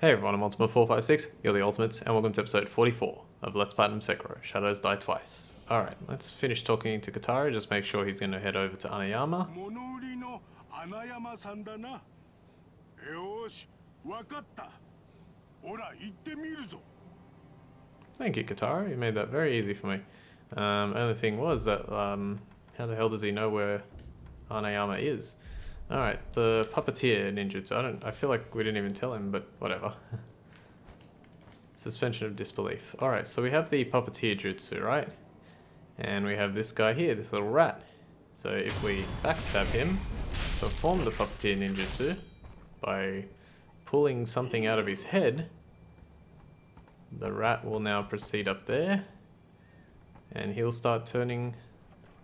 Hey everyone, I'm Ultima456, you're the Ultimates, and welcome to episode 44 of Let's Platinum Sekiro, Shadows Die Twice. Alright, let's finish talking to Katara, just make sure he's going to head over to Anayama. Thank you, Katara, you made that very easy for me. Only thing was that, how the hell does he know where Anayama is? Alright, the puppeteer ninjutsu. I feel like we didn't even tell him, but whatever. Suspension of disbelief. Alright, so we have the puppeteer jutsu, right? And we have this guy here, this little rat. So if we backstab him, perform the puppeteer ninjutsu by pulling something out of his head, the rat will now proceed up there, and he'll start turning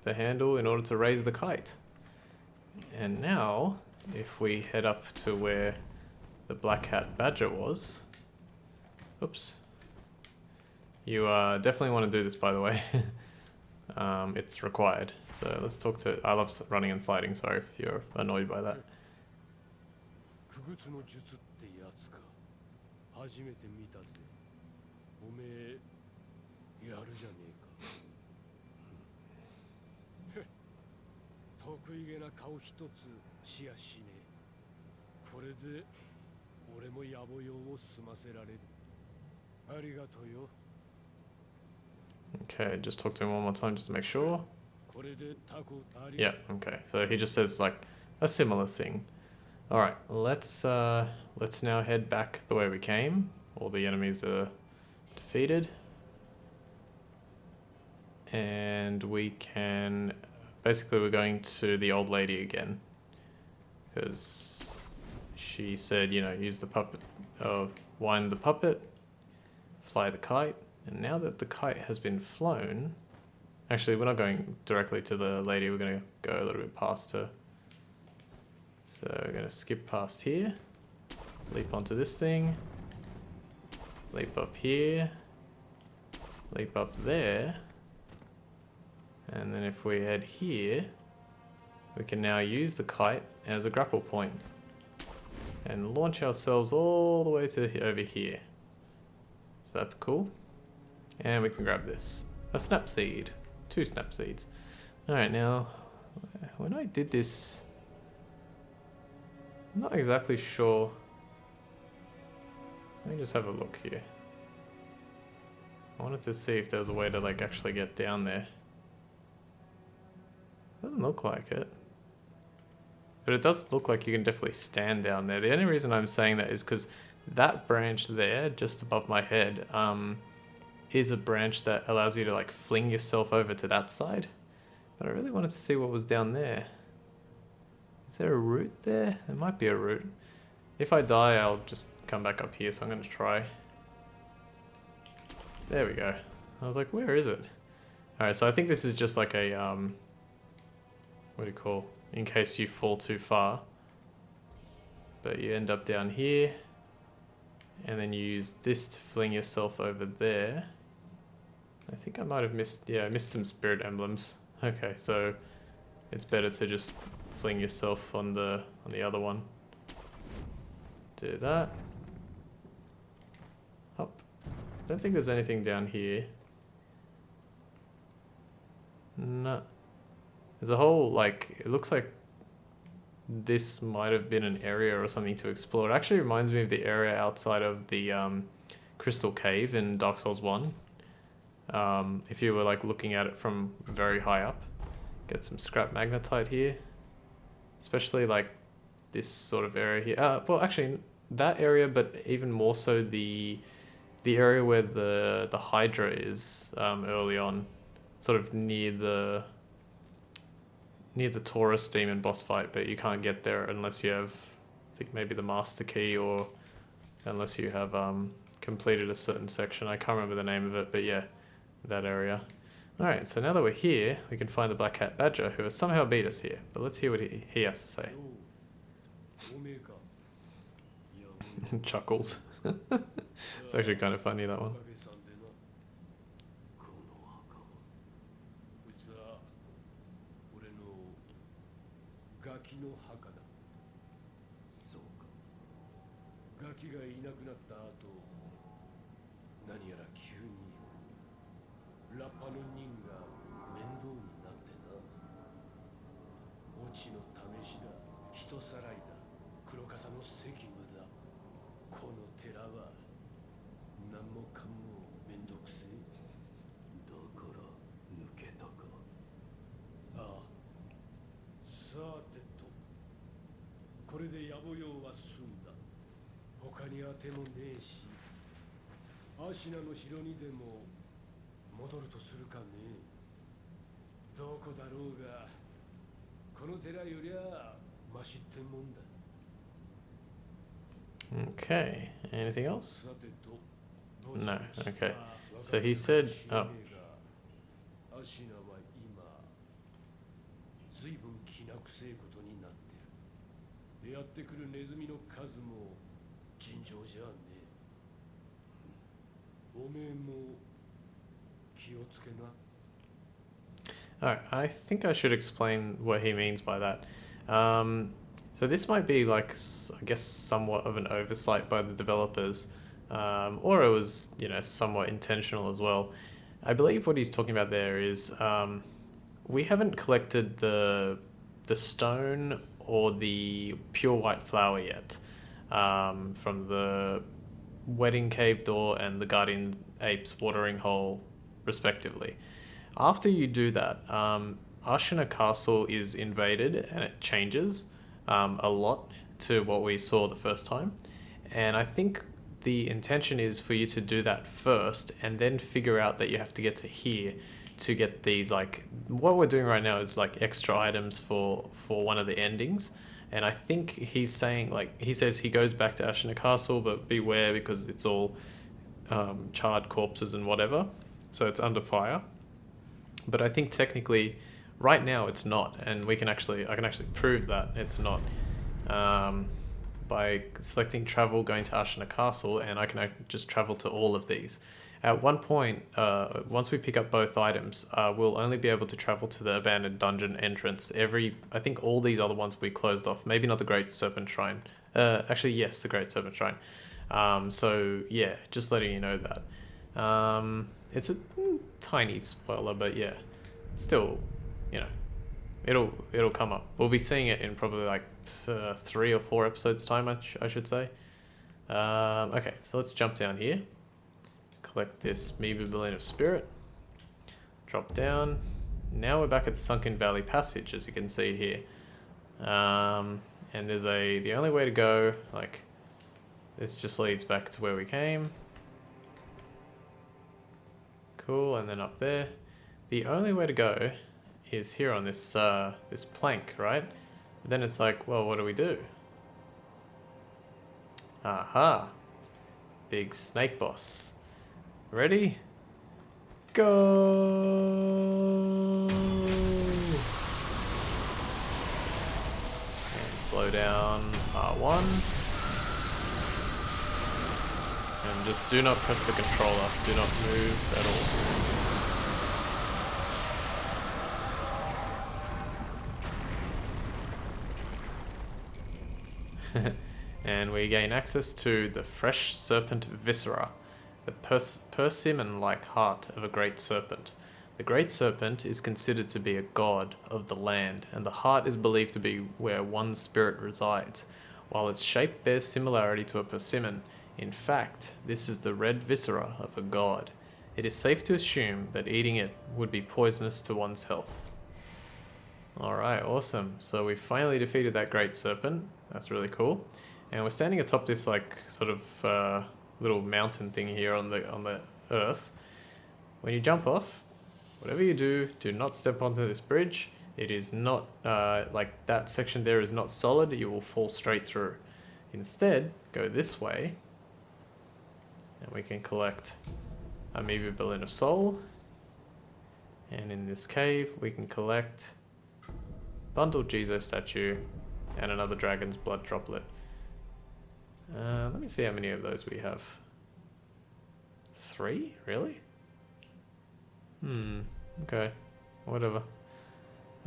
the handle in order to raise the kite. And now, if we head up to where the black hat badger was, oops, you definitely want to do this, by the way. It's required. So let's talk to, I love running and sliding, sorry if you're annoyed by that. Okay, just talk to him one more time just to make sure. Yeah, okay. So he just says like a similar thing. Alright, let's now head back the way we came. All the enemies are defeated. And we can... Basically we're going to the old lady again. Because she said, you know, use the puppet, wind the puppet, fly the kite. And now that the kite has been flown... Actually, we're not going directly to the lady, we're going to go a little bit past her. So we're going to skip past here, leap onto this thing, leap up here, leap up there, and then if we head here, we can now use the kite as a grapple point and launch ourselves all the way to over here. So that's cool. And we can grab this, a snap seed, 2 snap seeds. Alright, now, when I did this, I'm not exactly sure. Let me just have a look here. I wanted to see if there was a way to like actually get down there. Doesn't look like it. But it does look like you can definitely stand down there. The only reason I'm saying that is because that branch there, just above my head, is a branch that allows you to like fling yourself over to that side. But I really wanted to see what was down there. Is there a route there? There might be a route. If I die, I'll just come back up here, so I'm going to try. There we go. I was like, where is it? Alright, so I think this is just like a, what do you call, in case you fall too far. But you end up down here, and then you use this to fling yourself over there. I think I might have missed, yeah, I missed some spirit emblems. Okay, so it's better to just fling yourself on the other one. Do that. Up. Don't think there's anything down here. No. There's a whole, like, it looks like this might have been an area or something to explore. It actually reminds me of the area outside of the Crystal Cave in Dark Souls 1. If you were like looking at it from very high up. Get some scrap magnetite here. Especially like this sort of area here. Well, actually that area, but even more so the area where the Hydra is early on. Sort of near the Taurus demon boss fight, but you can't get there unless you have, I think maybe the master key, or unless you have completed a certain section. I can't remember the name of it, but yeah, that area. Alright, so now that we're here, we can find the Black Hat Badger, who has somehow beat us here. But let's hear what he has to say. Chuckles. It's actually kind of funny, that one. キがいなくなった後、何やら急にラッパの人が面倒になってな。オチの試しだ、人さらいだ、黒笠の責務だ。この寺は何もかもめんどくせえ。だから抜けたか。ああ、さてと、これで野暮用は済んだ。他に当てもねえし、アシナの城にでも戻るとするかね。どこだろうが、この寺よりゃマシってもんだ。 Okay, anything else? さてと、 No, okay. So he said, oh, アシナは今随分気なくせえことになってる。やってくるネズミの数も尋常じゃねえ。おめえも気をつけな。alright, I think I should explain what he means by that. So this might be like, I guess, somewhat of an oversight by the developers, or it was, somewhat intentional as well. I believe what he's talking about there is we haven't collected the stone or the pure white flower yet from the wedding cave door and the guardian ape's watering hole, respectively. After you do that, Ashina Castle is invaded and it changes a lot to what we saw the first time. And I think the intention is for you to do that first and then figure out that you have to get to here to get these, like, what we're doing right now is like extra items for one of the endings. And I think he's saying, like, he says he goes back to Ashina Castle, but beware because it's all charred corpses and whatever. So it's under fire. But I think technically right now it's not, and I can actually prove that it's not by selecting travel, going to Ashina Castle, and I can just travel to all of these. At one point, once we pick up both items, we'll only be able to travel to the abandoned dungeon entrance. I think all these other ones we closed off. Maybe not the Great Serpent Shrine. Actually, yes, the Great Serpent Shrine. So yeah, just letting you know that. It's a tiny spoiler, but yeah, still, it'll come up. We'll be seeing it in probably like 3 or 4 episodes time, I should say. Okay, so let's jump down here. Collect this Meebu Balloon of Spirit. Drop down. Now we're back at the Sunken Valley Passage, as you can see here. And there's the only way to go, like, this just leads back to where we came. Cool, and then up there. The only way to go is here on this this plank, right? But then it's like, well, what do we do? Aha! Big snake boss. Ready? Go! And slow down R1. And just do not press the controller. Do not move at all. And we gain access to the fresh serpent viscera, the persimmon-like heart of a great serpent. The great serpent is considered to be a god of the land, and the heart is believed to be where one spirit resides. While its shape bears similarity to a persimmon, in fact, this is the red viscera of a god. It is safe to assume that eating it would be poisonous to one's health. Alright, awesome. So we finally defeated that great serpent. That's really cool. And we're standing atop this, like, sort of little mountain thing here on the earth. When you jump off, whatever you do, do not step onto this bridge. It is not, like, that section there is not solid. You will fall straight through. Instead, go this way. And we can collect a Meebu Balloon of Soul. And in this cave, we can collect Bundled Jizo statue and another dragon's blood droplet. Let me see how many of those we have. 3? Really? Okay. Whatever.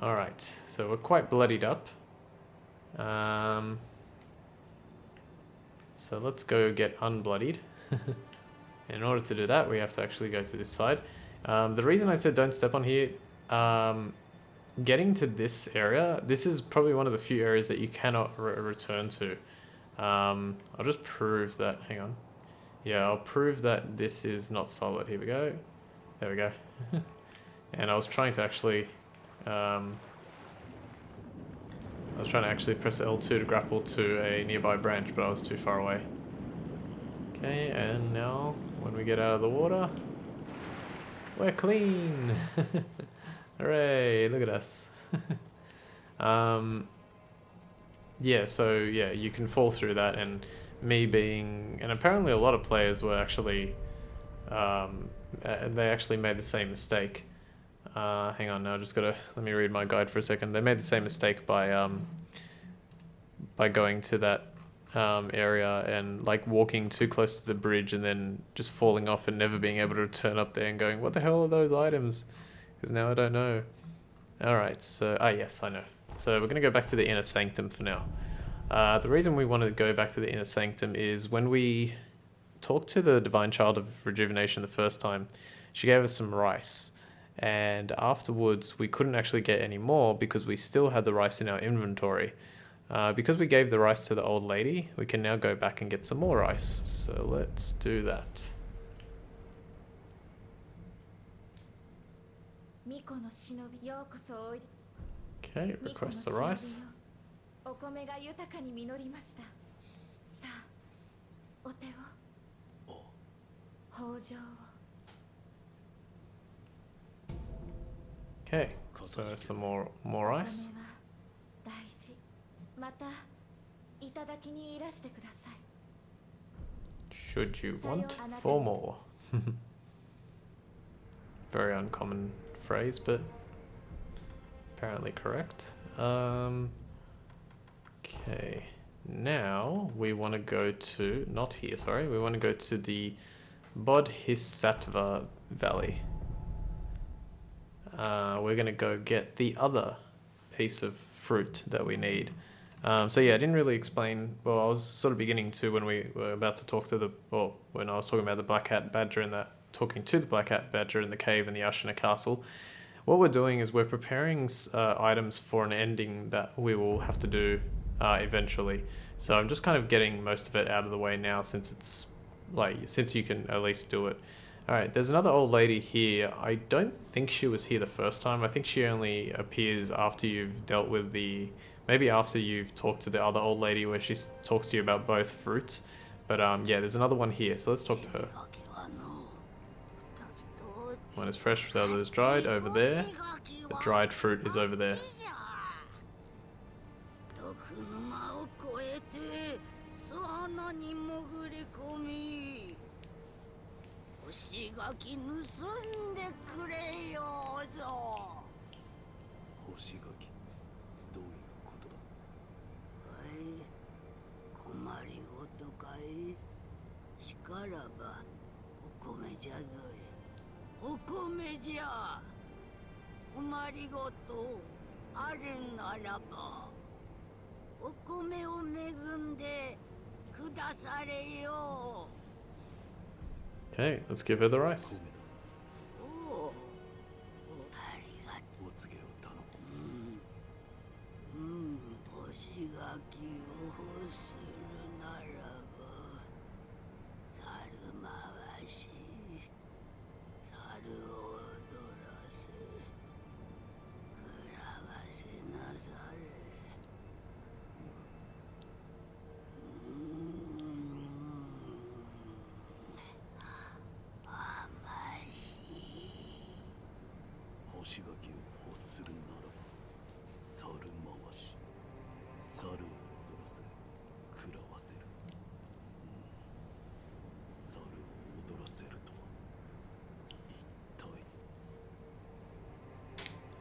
Alright, so we're quite bloodied up. So let's go get unbloodied. In order to do that, we have to actually go to this side. The reason I said don't step on here, getting to this area, this is probably one of the few areas that you cannot return to. I'll just prove that, hang on. Yeah, I'll prove that this is not solid. Here we go. There we go. And I was trying to actually, press L2 to grapple to a nearby branch, but I was too far away. Okay, and now when we get out of the water, we're clean. Hooray, look at us. Yeah, so yeah, you can fall through that, and me being, and apparently a lot of players were actually, they actually made the same mistake. Hang on, now I just gotta, let me read my guide for a second. They made the same mistake by going to that area and like walking too close to the bridge and then just falling off and never being able to return up there and going, what the hell are those items? Because now I don't know. Alright, so, yes, I know. So we're going to go back to the inner sanctum for now. The reason we want to go back to the inner sanctum is when we talked to the Divine Child of Rejuvenation the first time, she gave us some rice. And afterwards, we couldn't actually get any more because we still had the rice in our inventory. Because we gave the rice to the old lady, we can now go back and get some more rice. So let's do that. Okay, request the rice. Okay, so some more rice. Should you want 4 more? Very uncommon phrase, but apparently correct. Okay, now we want to go to, not here, sorry, we want to go to the Bodhisattva Valley. We're going to go get the other piece of fruit that we need. So yeah, I didn't really explain, well, I was sort of beginning to when we were about to talk to the, well, when I was talking about the Black Hat Badger and that, talking to the Black Hat Badger in the cave in the Ashina Castle. What we're doing is we're preparing items for an ending that we will have to do eventually. So I'm just kind of getting most of it out of the way now since it's, like, since you can at least do it. Alright, there's another old lady here. I don't think she was here the first time. I think she only appears after you've dealt with the, maybe after you've talked to the other old lady where she talks to you about both fruits. But yeah, there's another one here, so let's talk to her. One is fresh, the other is dried, over there. The dried fruit is over there. Okay, let's give her the rice.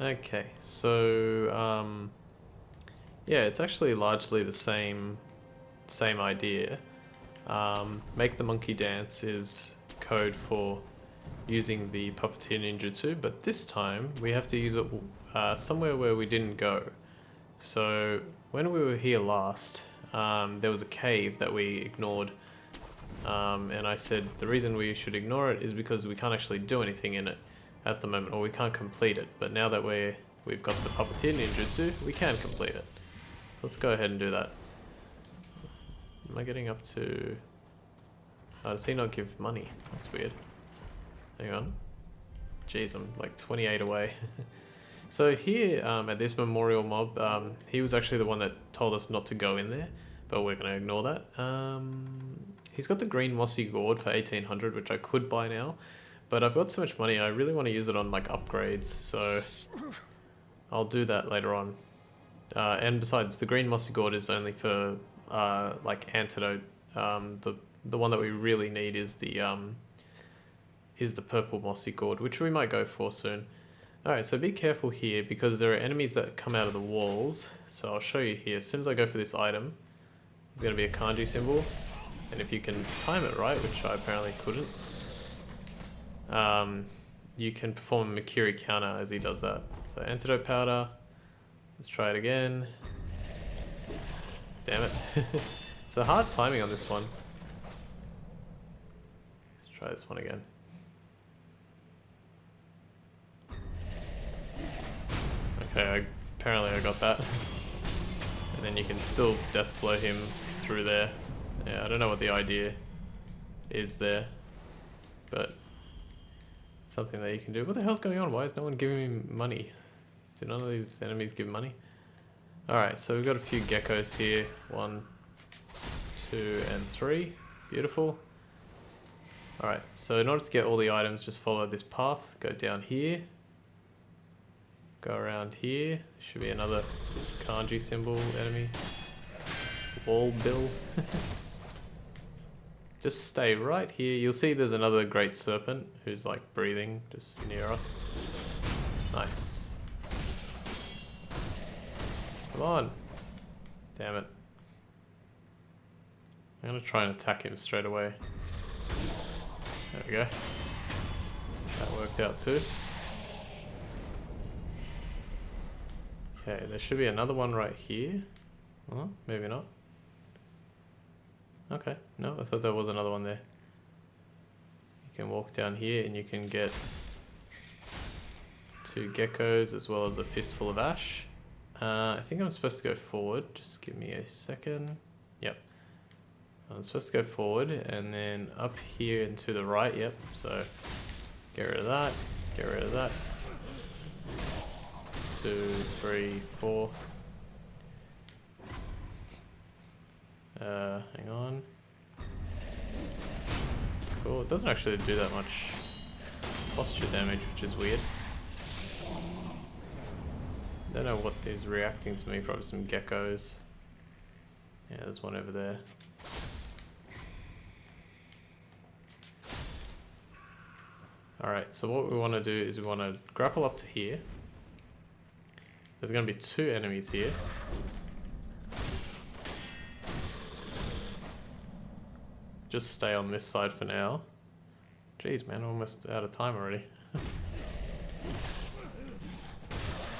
Okay, so yeah, it's actually largely the same idea. Make the monkey dance is code for using the puppeteer ninjutsu, but this time we have to use it somewhere where we didn't go. So when we were here last, there was a cave that we ignored. And I said the reason we should ignore it is because we can't actually do anything in it at the moment, or we can't complete it. But now that we've got the puppeteer ninjutsu, we can complete it. Let's go ahead and do that. Am I getting up to... Oh, does he not give money? That's weird. Hang on. Jeez, I'm like 28 away. So here, at this memorial mob, he was actually the one that told us not to go in there, but we're going to ignore that. He's got the green mossy gourd for 1800, which I could buy now, but I've got so much money, I really want to use it on like upgrades, so I'll do that later on. And besides, the green mossy gourd is only for like antidote. The one that we really need is the purple mossy gourd, which we might go for soon. Alright, so be careful here because there are enemies that come out of the walls. So I'll show you here. As soon as I go for this item, there's going to be a kanji symbol. And if you can time it right, which I apparently couldn't, you can perform a Makiri counter as he does that. So antidote powder. Let's try it again. Damn it. It's a hard timing on this one. Let's try this one again. Okay, apparently I got that. And then you can still death blow him through there. Yeah, I don't know what the idea is there, but something that you can do. What the hell's going on? Why is no one giving me money? Do none of these enemies give money? Alright, so we've got a few geckos here. 1, 2, and 3. Beautiful. Alright, so in order to get all the items, just follow this path. Go down here. Go around here. Should be another kanji symbol enemy. Wall bill. Just stay right here. You'll see there's another great serpent who's like breathing just near us. Nice. Come on. Damn it. I'm gonna try and attack him straight away. There we go. That worked out too. Okay, there should be another one right here. Oh, maybe not. Okay, no, I thought there was another one there. You can walk down here and you can get 2 geckos as well as a fistful of ash. I think I'm supposed to go forward. Just give me a second. Yep. So I'm supposed to go forward and then up here and to the right. Yep. So get rid of that. Get rid of that. 2, 3, 4. Hang on. Cool. It doesn't actually do that much posture damage, which is weird. Don't know what is reacting to me. Probably some geckos. Yeah, there's one over there. Alright, so what we want to do is we want to grapple up to here. There's going to be 2 enemies here. Just stay on this side for now. Jeez, man, almost out of time already.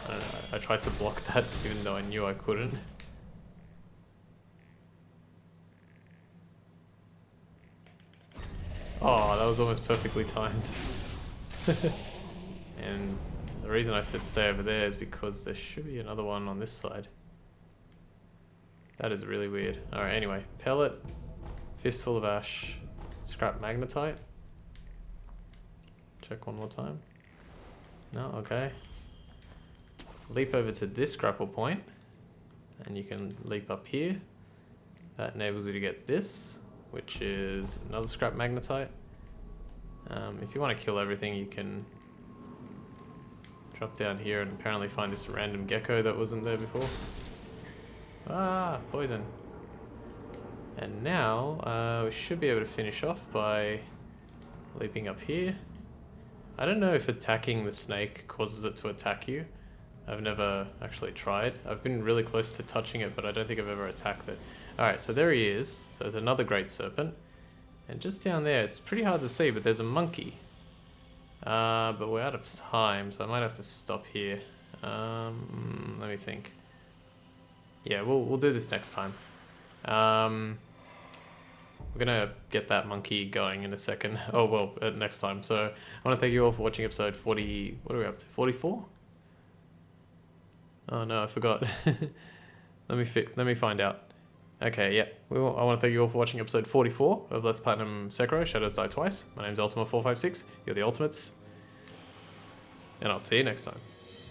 I don't know, I tried to block that even though I knew I couldn't. Oh, that was almost perfectly timed. And the reason I said stay over there is because there should be another one on this side. That is really weird. Alright, anyway, pellet. Fistful of ash, scrap magnetite. Check one more time. No, okay. Leap over to this grapple point, and you can leap up here. That enables you to get this, which is another scrap magnetite. If you want to kill everything, you can drop down here and apparently find this random gecko that wasn't there before. Ah, poison. And now, we should be able to finish off by leaping up here. I don't know if attacking the snake causes it to attack you. I've never actually tried. I've been really close to touching it, but I don't think I've ever attacked it. Alright, so there he is. So there's another great serpent. And just down there, it's pretty hard to see, but there's a monkey. But we're out of time, so I might have to stop here. Let me think. Yeah, we'll do this next time. We're gonna get that monkey going in a second. Oh well, next time. So I want to thank you all for watching episode 40. What are we up to? 44? Oh no, I forgot. Let me find out. Okay, yeah. I want to thank you all for watching episode 44 of Let's Platinum Sekiro: Shadows Die Twice. My name's Ultima456. You're the Ultimates, and I'll see you next time.